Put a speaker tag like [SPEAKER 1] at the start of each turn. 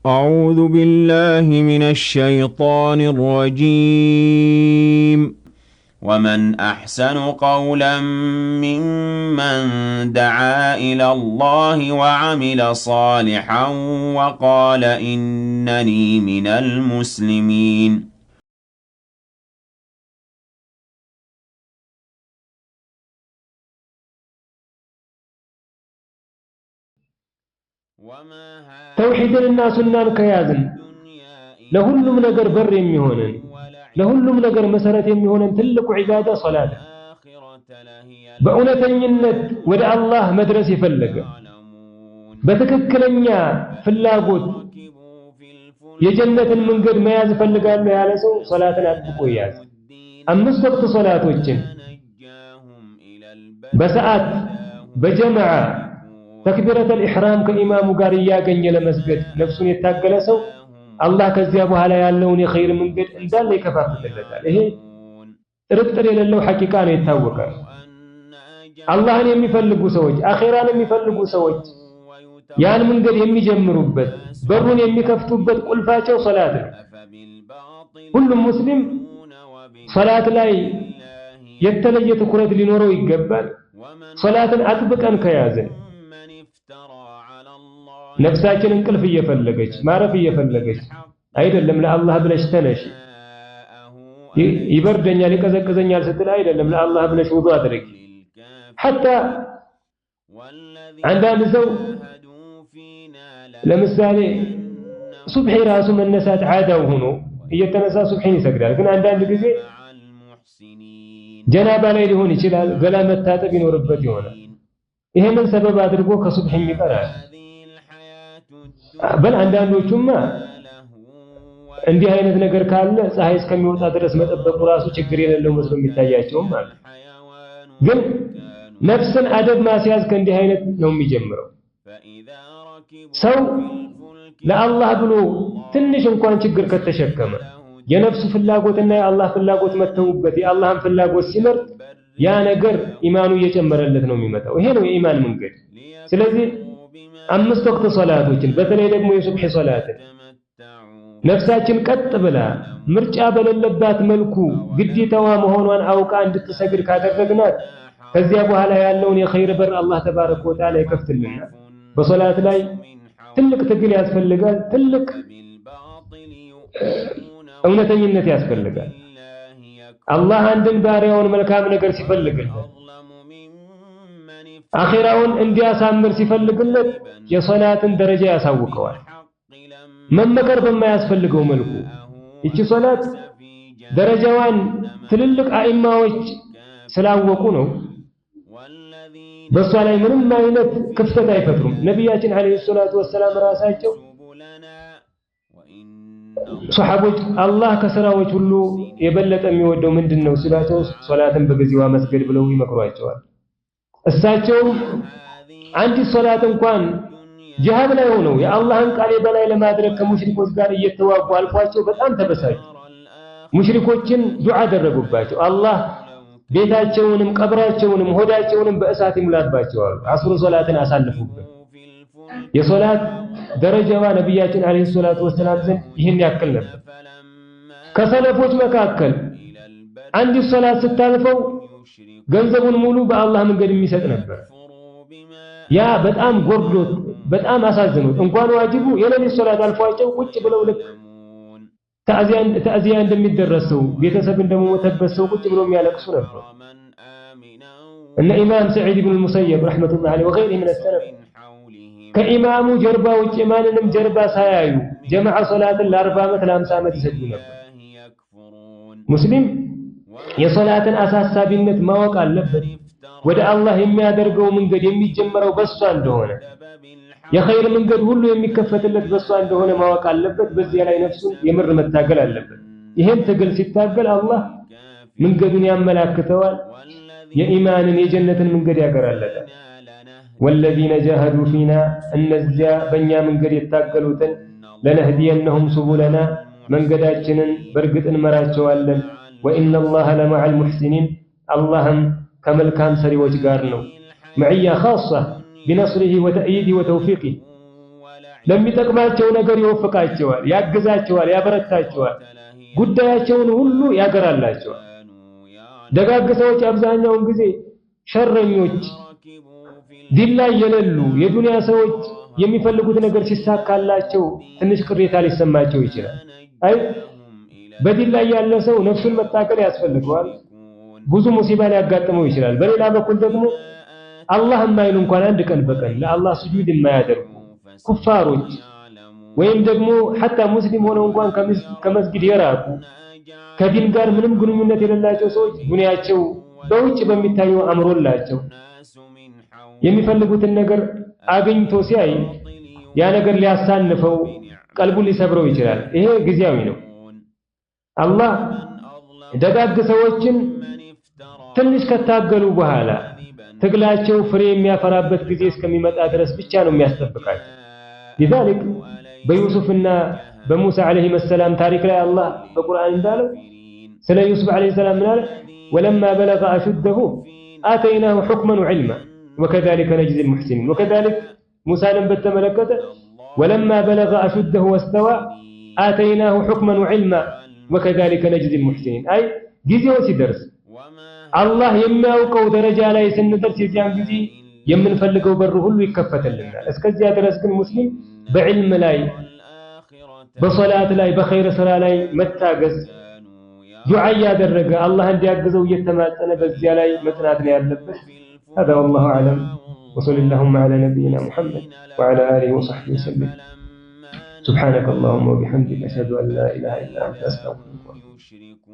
[SPEAKER 1] أعوذ بالله من الشيطان الرجيم. ومن أحسن قولا ممن دعا إلى الله وعمل صالحا وقال إنني من المسلمين.
[SPEAKER 2] توحيد الناس النار كيازن لهلم نجر بر يميهونن لهلم نجر مسرة يميهونن تلك عبادة صلاة بأونتنينت ودع الله مدرس يفلق بتككلنيا فلاقوت يجنة المنقر ما ياز فلقان له يالسو صلاة أدبقو ياز أمس وقت صلاة وجن بساعات بجماعة تكبيرة الإحرام كإمام قاريا كن يلمسجد نفسه يتاقل سو الله كذيابه على يالون خير من قد إنزال لي كفافة اللتال إيه ربطر يلالو حقيقان يتاوكا الله يمي فلقو سوج أخيران يمي فلقو سوج يان من قد يمي جمروبت برون يمي كفتوبت قل فاتشو صلاة كل مسلم صلاة لاي يتلي تكرد لنورو يقبل صلاة أطبقا كيازن نفساችን እንቅልፍ እየፈለገች ማረፍ እየፈለገች አይደለም ለአላህ ብለሽ ተነሽ ይበርደኛል ይቀዘቅዘኛል ስትል አይደለም ለአላህ ብለሽ ውዱ አድርጊ حتى አንዳንድ ሰው ለምሳሌ ሱብሂ ራሱ መነሳት ዓዳው ሆኖ እየተነሳ ሱብሂን ይሰግዳል ግን አንዳንድ ጊዜ ጀናባ ላይ ሊሆን ይችላል ገላ መታጠብ ይኖርበት ይሆናል ይሄንን ሰበብ አድርጎ ከሱብሂ ይቀራል በል አንዳንዶቹማ እንዲህ አይነት ነገር ካለ ፀሐይ እስከሚወጣ ድረስ መጠበቁ ራሱ ችግር የሌለው መስሎ የሚታያቸውም አለ ግን ነፍስን አደብ ማስያዝ ከእንዲህ አይነት ነው የሚጀምረው ሰው ለአላህ ብሎ ትንሽ እንኳን ችግር ከተሸከመ የነፍሱ ፍላጎትና የአላህ ፍላጎት መተውበት የአላህን ፍላጎት ሲመርጥ ያ ነገር ኢማኑ እየጨመረለት ነው የሚመጣው ይሄ ነው የኢማን መንገድ ስለዚህ አምስት ወቅት ሶላቶችን በተለይ ደግሞ የሱብሂ ሶላትን ነፍሳችን ቀጥ ብላ ምርጫ በሌለባት መልኩ ግዴታዋ መሆኗን አውቃ እንድትሰግድ ካደረግናት ከዚያ በኋላ ያለውን የኸይር በር አላህ ተባረከ ወተዓላ ይከፍትልናል በሶላት ላይ ትልቅ ትግል ያስፈልጋል ትልቅ እውነተኝነት ያስፈልጋል አላህ አንድን ባሪያውን መልካም ነገር ሲፈልግለት አኺራውን እንዲያሳምር ሲፈልግለት የሶላትን ደረጃ ያሳውቀዋል መመከር በማያስፈልገው መልኩ እቺ ሶላት ደረጃዋን ትልልቅ አኢማዎች ስላወቁ ነው በሷ ላይ ምንም አይነት ክፍተት አይፈጥሩም ነብያችን አለይሂ ሰላቱ ወሰለም ራሳቸው ሱሐቦች አላህ ከሥራዎች ሁሉ የበለጠ የሚወደው ምንድነው ሲላቸው ሶላትን በጊዜዋ መስገድ ብለው ይመክሯቸዋል እሳቸው አንድ ሶላት እንኳን ጂሃድ ላይ ሆነው የአላህን ቃል በላይ ለማድረግ ከሙሽሪኮች ጋር እየተዋጉ አልፏቸው በጣም ተበሳጩ ሙሽሪኮችን ዱዓ አደረጉባቸው አላህ ቤታቸውንም ቀብራቸውንም ሆዳቸውንም በእሳት ይሙላባቸው አሉ አስሩ ሶላትን አሳልፉበት የሶላት ደረጃዋ ነብያችን አለይሂ ሰላቱ ወሰለም ዘንድ ይሄን ያክል ነበር ከሰለፎች መካከል አንድ ሶላት ስታልፈው ገንዘቡን ሙሉ በአላህ መንገድ የሚሰጥ ነበር ያ በጣም ጎርዶት በጣም አሳዝኑት እንኳን ዋጅቡ የሌሊት ሶላት አልፏቸው ቁጭ ብለው ልክ ተአዚያ እንደሚደረሰው ቤተሰብ እንደሞተበት ሰው ቁጭ ብለው የሚያለቅሱ ነበር እነ ኢማም ሰዒድ ኢብኑ ሙሰይብ ረህመቱላሂ ዐለይሂ ወገይሪ ምን السلف ከኢማሙ ጀርባ ውጭ ማንንም ጀርባ ሳያዩ ጀማዓ ሶላትን ለ40 ዓመት ለ50 ዓመት ይሰግዱ ነበር ሙስሊም የሶላትን አሳሳቢነት ማወቅ አለበት ወደ አላህ የሚያደርገው መንገድ የሚጀምረው በሷ እንደሆነ የኸይር መንገድ ሁሉ የሚከፈትለት በሷ እንደሆነ ማወቅ አለበት በዚያ ላይ ነፍሱን የምር መታገል አለበት ይሄን ትግል ሲታገል አላህ መንገዱን ያመላክተዋል የኢማንን የጀነትን መንገድ ያገራለታል والذين جاهدوا فينا እነዚያ በእኛ መንገድ የታገሉትን ለነህዲየነሁም ሱቡለና መንገዳችንን በርግጥ እንመራቸዋለን وإن الله لمع المحسنين اللهم كملكام سريوج قارنو معية خاصة بنصره وتأييده وتوفيقه ለሚጠቅማቸው ነገር ይወፍቃቸዋል፣ ያግዛቸዋል፣ ያበረታቸዋል፣ ጉዳያቸውን ሁሉ ያገራላቸዋል። ደጋግ ሰዎች አብዛኛውን ጊዜ ሸረኞች ዲን ላይ የሌሉ የዱንያ ሰዎች የሚፈልጉት ነገር ሲሳካላቸው ትንሽ ቅሬታ ሊሰማቸው ይችላል። አይ በዲን ላይ ያለ ሰው ነፍሱን መታገል ያስፈልገዋል፣ ብዙ ሙሲባ ሊያጋጥመው ይችላል። በሌላ በኩል ደግሞ አላህ የማይሉ እንኳን አንድ ቀን በቀን ለአላህ ስጁድ የማያደርጉ ኩፋሮች ወይም ደግሞ ሐታ ሙስሊም ሆነው እንኳን ከመስጊድ የራቁ ከዲን ጋር ምንም ግንኙነት የሌላቸው ሰዎች ዱንያቸው በውጭ በሚታየው አምሮላቸው የሚፈልጉትን ነገር አግኝቶ ሲያይ ያ ነገር ሊያሳንፈው ቀልቡን ሊሰብረው ይችላል። ይሄ ጊዜያዊ ነው። አላህ ደጋግ ሰዎችን ትንሽ ከታገሉ በኋላ ትግላቸው ፍሬ የሚያፈራበት ጊዜ እስከሚመጣ ድረስ ብቻ ነው የሚያስጠብቃቸው። لذلك በዩሱፍና በሙሳ አለይሂ ሰላም ታሪክ ላይ አላህ በቁርአን እንዳለው ስለ ዩሱፍ አለይሂ ሰላም ምን አለ? ወለማ በለገ አሹደሁ አተይናሁ ሑክመን ወዕልማ ወከዛሊከ ነጅዚ አልሙሕሲኒን። ወከዛሊክ ሙሳንም በተመለከተ ወለማ በለገ አሹደሁ ወስተዋ አተይናሁ ሑክመን ወዕልማ ወከዛሊከ ነጅዚ አልሙሕሲኒን። አይ ጊዜው ሲደርስ አላህ የሚያውቀው ደረጃ ላይ ስንደርስ የዚያን ጊዜ የምንፈልገው በር ሁሉ ይከፈትልናል። እስከዚያ ድረስ ግን ሙስሊም በዕልም ላይ በሶላት ላይ በኸይር ስራ ላይ መታገዝ ዱዓ ያደረገ አላህ እንዲያግዘው እየተማጸነ በዚያ ላይ መጽናት ነው ያለበት። هذا والله اعلم وصلى اللهم على نبينا محمد وعلى اله وصحبه وسلم سبحانك اللهم وبحمدك اشهد ان لا اله الا انت استغفرك واتوب اليك.